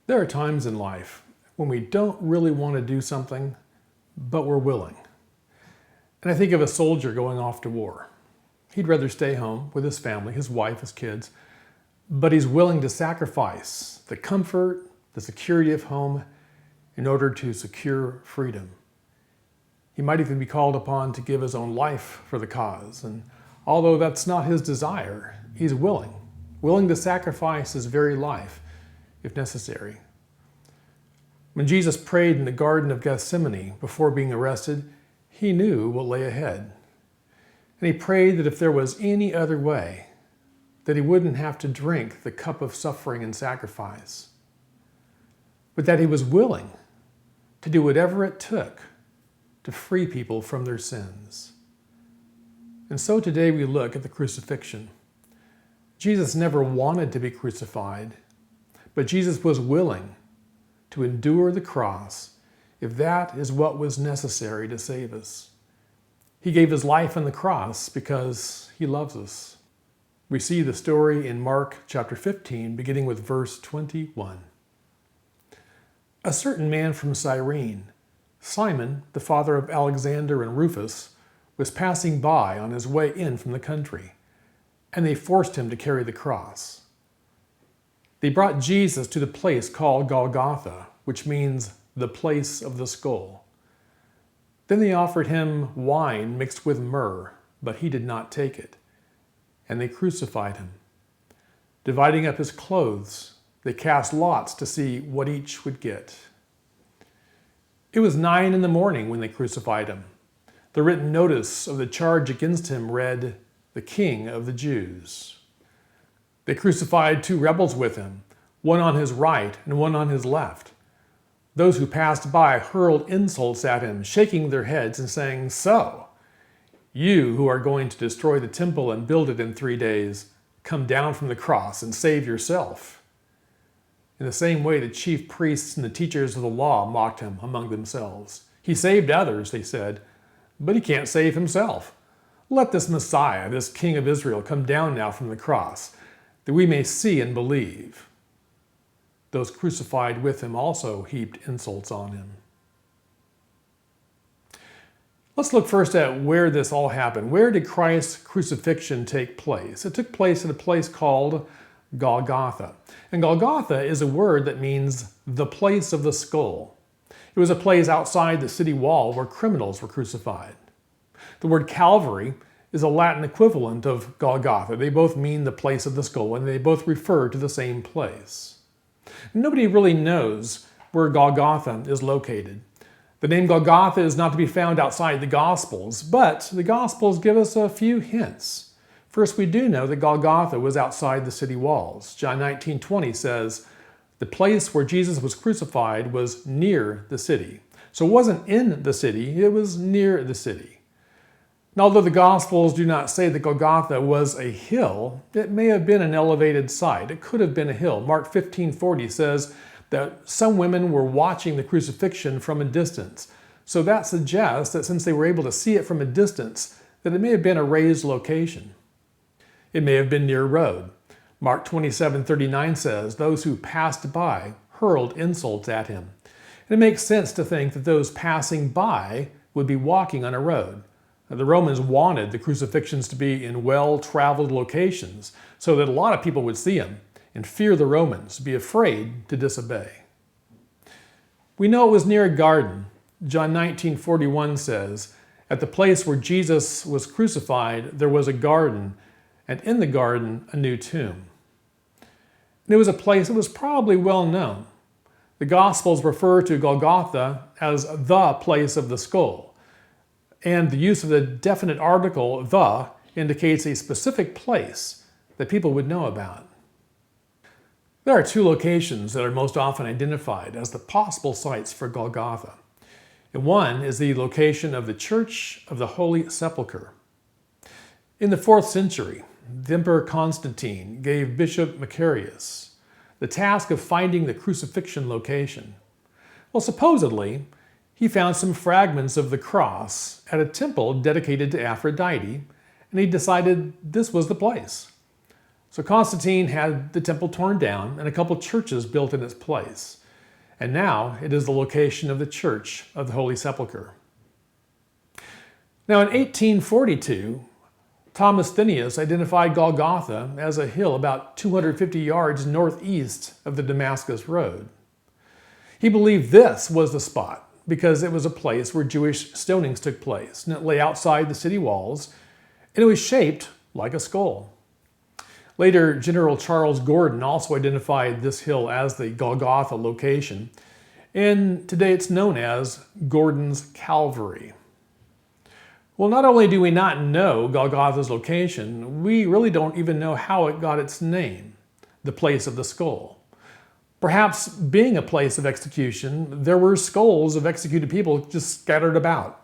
There are times in life when we don't really want to do something, but we're willing. And I think of a soldier going off to war. He'd rather stay home with his family, his wife, his kids, but he's willing to sacrifice the comfort, the security of home in order to secure freedom. He might even be called upon to give his own life for the cause. And although that's not his desire, he's willing to sacrifice his very life if necessary. When Jesus prayed in the Garden of Gethsemane before being arrested, he knew what lay ahead. And he prayed that if there was any other way, that he wouldn't have to drink the cup of suffering and sacrifice, but that he was willing to do whatever it took to free people from their sins. And so today we look at the crucifixion. Jesus never wanted to be crucified, but Jesus was willing to endure the cross if that is what was necessary to save us. He gave his life on the cross because he loves us. We see the story in Mark chapter 15, beginning with verse 21. A certain man from Cyrene, Simon, the father of Alexander and Rufus, was passing by on his way in from the country, and they forced him to carry the cross. They brought Jesus to the place called Golgotha, which means the place of the skull. Then they offered him wine mixed with myrrh, but he did not take it, and they crucified him. Dividing up his clothes, they cast lots to see what each would get. It was 9 a.m. when they crucified him. The written notice of the charge against him read, "The King of the Jews." They crucified 2 rebels with him, one on his right and one on his left. Those who passed by hurled insults at him, shaking their heads and saying, "So, you who are going to destroy the temple and build it in 3 days, come down from the cross and save yourself." In the same way, the chief priests and the teachers of the law mocked him among themselves. "He saved others," they said, "but he can't save himself. Let this Messiah, this King of Israel, come down now from the cross, that we may see and believe." Those crucified with him also heaped insults on him. Let's look first at where this all happened. Where did Christ's crucifixion take place? It took place at a place called Golgotha. And Golgotha is a word that means the place of the skull. It was a place outside the city wall where criminals were crucified. The word Calvary is a Latin equivalent of Golgotha. They both mean the place of the skull, and they both refer to the same place. Nobody really knows where Golgotha is located. The name Golgotha is not to be found outside the Gospels, but the Gospels give us a few hints. First, we do know that Golgotha was outside the city walls. John 19:20 says, "The place where Jesus was crucified was near the city." So it wasn't in the city, it was near the city. And although the Gospels do not say that Golgotha was a hill, it may have been an elevated site. It could have been a hill. Mark 15:40 says that some women were watching the crucifixion from a distance. So that suggests that since they were able to see it from a distance, that it may have been a raised location. It may have been near a road. Mark 27:39 says, "Those who passed by hurled insults at him." And it makes sense to think that those passing by would be walking on a road. The Romans wanted the crucifixions to be in well-traveled locations so that a lot of people would see them and fear the Romans, be afraid to disobey. We know it was near a garden. John 19:41 says, "At the place where Jesus was crucified, there was a garden, and in the garden a new tomb." And it was a place that was probably well known. The Gospels refer to Golgotha as the place of the skull. And the use of the definite article, the, indicates a specific place that people would know about. There are 2 locations that are most often identified as the possible sites for Golgotha. And one is the location of the Church of the Holy Sepulchre. In the 4th century, the Emperor Constantine gave Bishop Macarius the task of finding the crucifixion location. Well, supposedly, he found some fragments of the cross at a temple dedicated to Aphrodite, and he decided this was the place. So Constantine had the temple torn down and a couple churches built in its place. And now it is the location of the Church of the Holy Sepulchre. Now in 1842, Thomas Phineas identified Golgotha as a hill about 250 yards northeast of the Damascus Road. He believed this was the spot because it was a place where Jewish stonings took place, and it lay outside the city walls, and it was shaped like a skull. Later, General Charles Gordon also identified this hill as the Golgotha location, and today it's known as Gordon's Calvary. Well, not only do we not know Golgotha's location, we really don't even know how it got its name, the place of the skull. Perhaps being a place of execution, there were skulls of executed people just scattered about.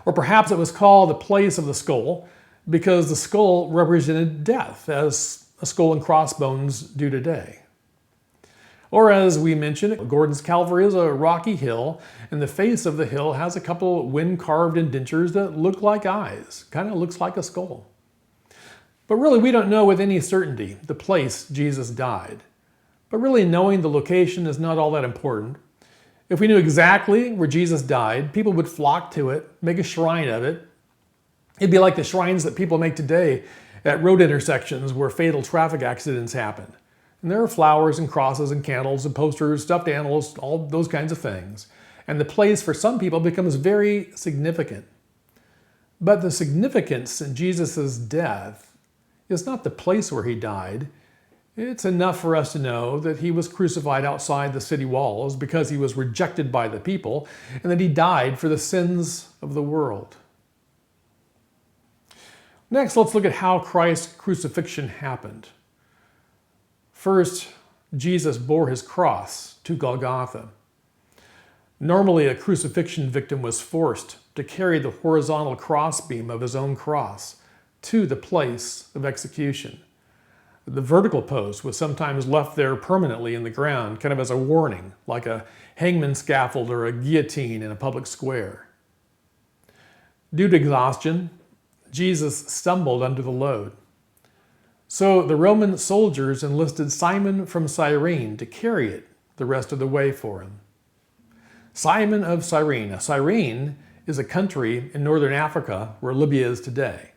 Or perhaps it was called the place of the skull because the skull represented death, as a skull and crossbones do today. Or as we mentioned, Gordon's Calvary is a rocky hill, and the face of the hill has a couple wind-carved indentures that look like eyes. Kind of looks like a skull. But really, we don't know with any certainty the place Jesus died. But really, knowing the location is not all that important. If we knew exactly where Jesus died, people would flock to it, make a shrine of it. It'd be like the shrines that people make today at road intersections where fatal traffic accidents happen. And there are flowers and crosses and candles and posters, stuffed animals, all those kinds of things. And the place for some people becomes very significant. But the significance in Jesus' death is not the place where he died. It's enough for us to know that he was crucified outside the city walls because he was rejected by the people, and that he died for the sins of the world. Next, let's look at how Christ's crucifixion happened. First, Jesus bore his cross to Golgotha. Normally, a crucifixion victim was forced to carry the horizontal crossbeam of his own cross to the place of execution. The vertical post was sometimes left there permanently in the ground, kind of as a warning, like a hangman's scaffold or a guillotine in a public square. Due to exhaustion, Jesus stumbled under the load. So the Roman soldiers enlisted Simon from Cyrene to carry it the rest of the way for him. Simon of Cyrene. Now, Cyrene is a country in northern Africa where Libya is today.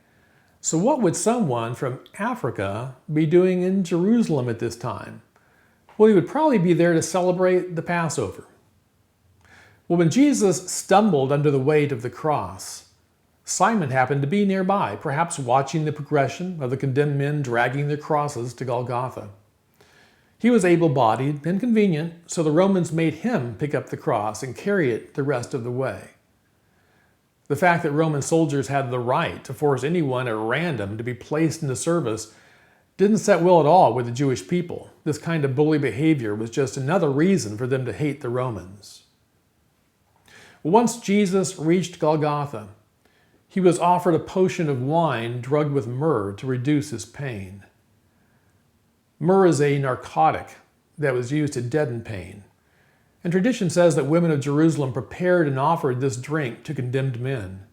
So what would someone from Africa be doing in Jerusalem at this time? Well, he would probably be there to celebrate the Passover. Well, when Jesus stumbled under the weight of the cross, Simon happened to be nearby, perhaps watching the progression of the condemned men dragging their crosses to Golgotha. He was able-bodied and convenient, so the Romans made him pick up the cross and carry it the rest of the way. The fact that Roman soldiers had the right to force anyone at random to be placed into service didn't set well at all with the Jewish people. This kind of bully behavior was just another reason for them to hate the Romans. Once Jesus reached Golgotha, he was offered a potion of wine drugged with myrrh to reduce his pain. Myrrh is a narcotic that was used to deaden pain. And tradition says that women of Jerusalem prepared and offered this drink to condemned men.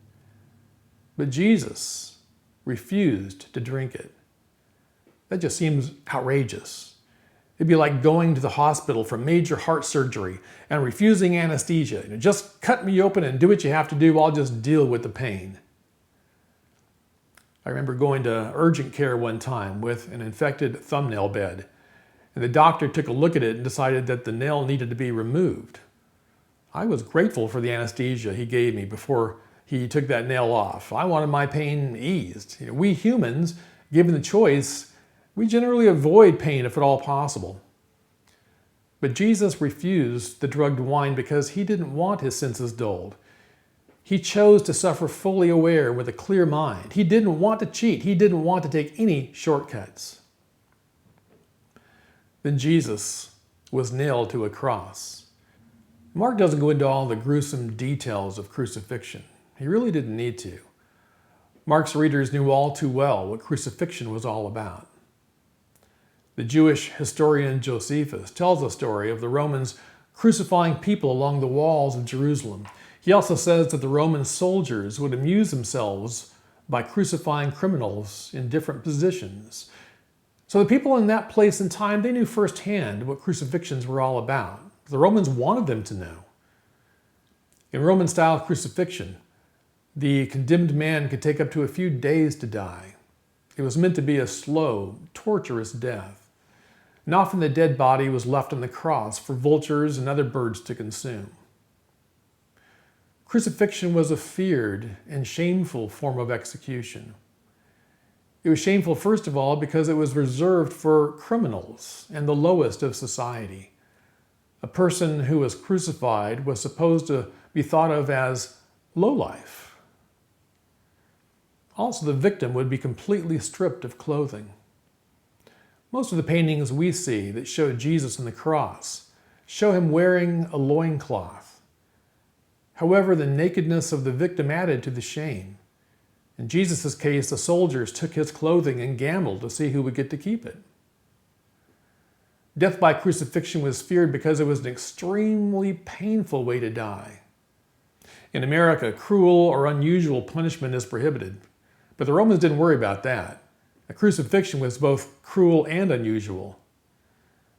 But Jesus refused to drink it. That just seems outrageous. It'd be like going to the hospital for major heart surgery and refusing anesthesia. Just cut me open and do what you have to do, I'll just deal with the pain. I remember going to urgent care one time with an infected thumbnail bed. And the doctor took a look at it and decided that the nail needed to be removed. I was grateful for the anesthesia he gave me before he took that nail off. I wanted my pain eased. We humans, given the choice, we generally avoid pain if at all possible. But Jesus refused the drugged wine because he didn't want his senses dulled. He chose to suffer fully aware with a clear mind. He didn't want to cheat. He didn't want to take any shortcuts. Then Jesus was nailed to a cross. Mark doesn't go into all the gruesome details of crucifixion. He really didn't need to. Mark's readers knew all too well what crucifixion was all about. The Jewish historian Josephus tells a story of the Romans crucifying people along the walls of Jerusalem. He also says that the Roman soldiers would amuse themselves by crucifying criminals in different positions. So the people in that place and time, they knew firsthand what crucifixions were all about. The Romans wanted them to know. In Roman-style crucifixion, the condemned man could take up to a few days to die. It was meant to be a slow, torturous death. And often the dead body was left on the cross for vultures and other birds to consume. Crucifixion was a feared and shameful form of execution. It was shameful, first of all, because it was reserved for criminals and the lowest of society. A person who was crucified was supposed to be thought of as lowlife. Also, the victim would be completely stripped of clothing. Most of the paintings we see that show Jesus on the cross show him wearing a loincloth. However, the nakedness of the victim added to the shame. In Jesus' case, the soldiers took his clothing and gambled to see who would get to keep it. Death by crucifixion was feared because it was an extremely painful way to die. In America, cruel or unusual punishment is prohibited, but the Romans didn't worry about that. A crucifixion was both cruel and unusual.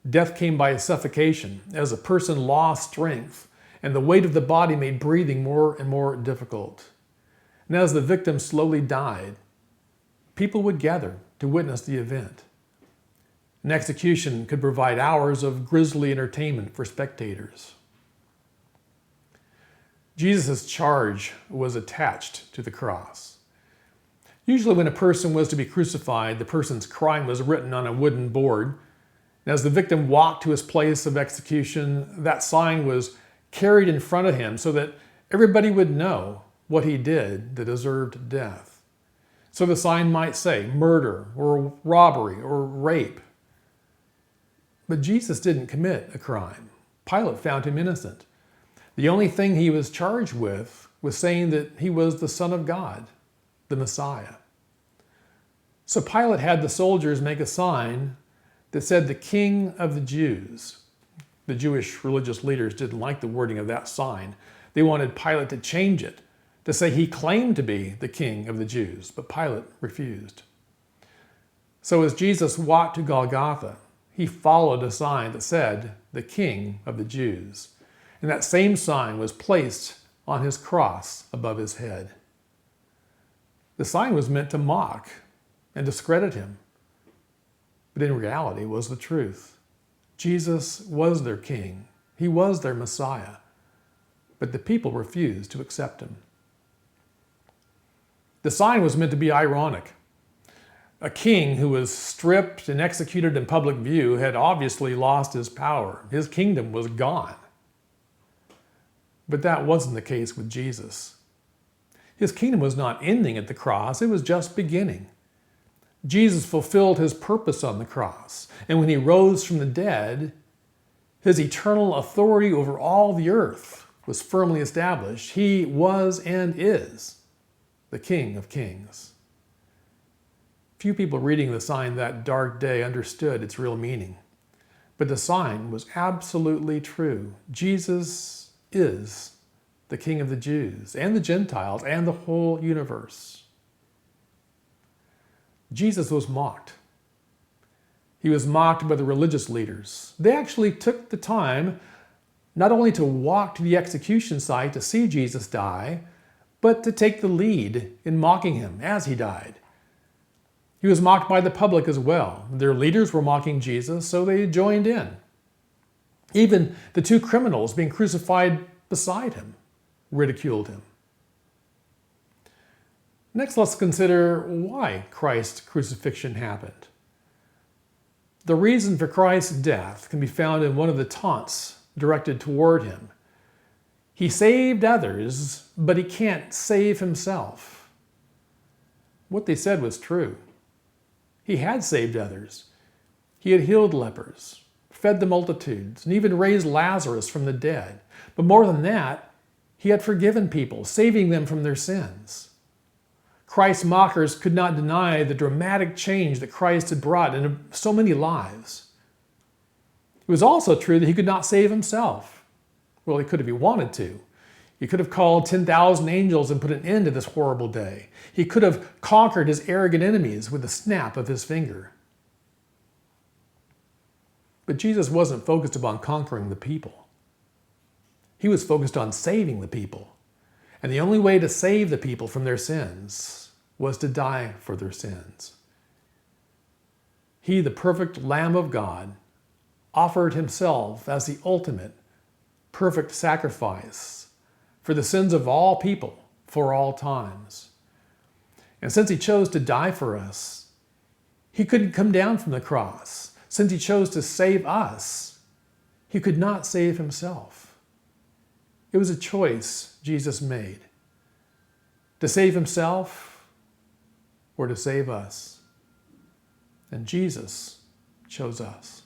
Death came by suffocation as a person lost strength, and the weight of the body made breathing more and more difficult. And as the victim slowly died, people would gather to witness the event. An execution could provide hours of grisly entertainment for spectators. Jesus' charge was attached to the cross. Usually when a person was to be crucified, the person's crime was written on a wooden board. And as the victim walked to his place of execution, that sign was carried in front of him so that everybody would know what he did that deserved death. So the sign might say murder or robbery or rape. But Jesus didn't commit a crime. Pilate found him innocent. The only thing he was charged with was saying that he was the Son of God, the Messiah. So Pilate had the soldiers make a sign that said the King of the Jews. The Jewish religious leaders didn't like the wording of that sign. They wanted Pilate to change it, to say he claimed to be the King of the Jews, but Pilate refused. So as Jesus walked to Golgotha, he followed a sign that said, the King of the Jews. And that same sign was placed on his cross above his head. The sign was meant to mock and discredit him, but in reality was the truth. Jesus was their king. He was their Messiah, but the people refused to accept him. The sign was meant to be ironic. A king who was stripped and executed in public view had obviously lost his power. His kingdom was gone. But that wasn't the case with Jesus. His kingdom was not ending at the cross, it was just beginning. Jesus fulfilled his purpose on the cross, and when he rose from the dead, his eternal authority over all the earth was firmly established. He was and is the King of Kings. Few people reading the sign that dark day understood its real meaning, but the sign was absolutely true. Jesus is the King of the Jews and the Gentiles and the whole universe. Jesus was mocked. He was mocked by the religious leaders. They actually took the time not only to walk to the execution site to see Jesus die, but to take the lead in mocking him as he died. He was mocked by the public as well. Their leaders were mocking Jesus, so they joined in. Even the two criminals being crucified beside him ridiculed him. Next, let's consider why Christ's crucifixion happened. The reason for Christ's death can be found in one of the taunts directed toward him. He saved others, but he can't save himself. What they said was true. He had saved others. He had healed lepers, fed the multitudes, and even raised Lazarus from the dead. But more than that, he had forgiven people, saving them from their sins. Christ's mockers could not deny the dramatic change that Christ had brought into so many lives. It was also true that he could not save himself. Well, he could if he wanted to. He could have called 10,000 angels and put an end to this horrible day. He could have conquered his arrogant enemies with a snap of his finger. But Jesus wasn't focused upon conquering the people. He was focused on saving the people. And the only way to save the people from their sins was to die for their sins. He, the perfect Lamb of God, offered himself as the ultimate, perfect sacrifice for the sins of all people for all times. And since he chose to die for us, he couldn't come down from the cross. Since he chose to save us, he could not save himself. It was a choice Jesus made, to save himself or to save us. And Jesus chose us.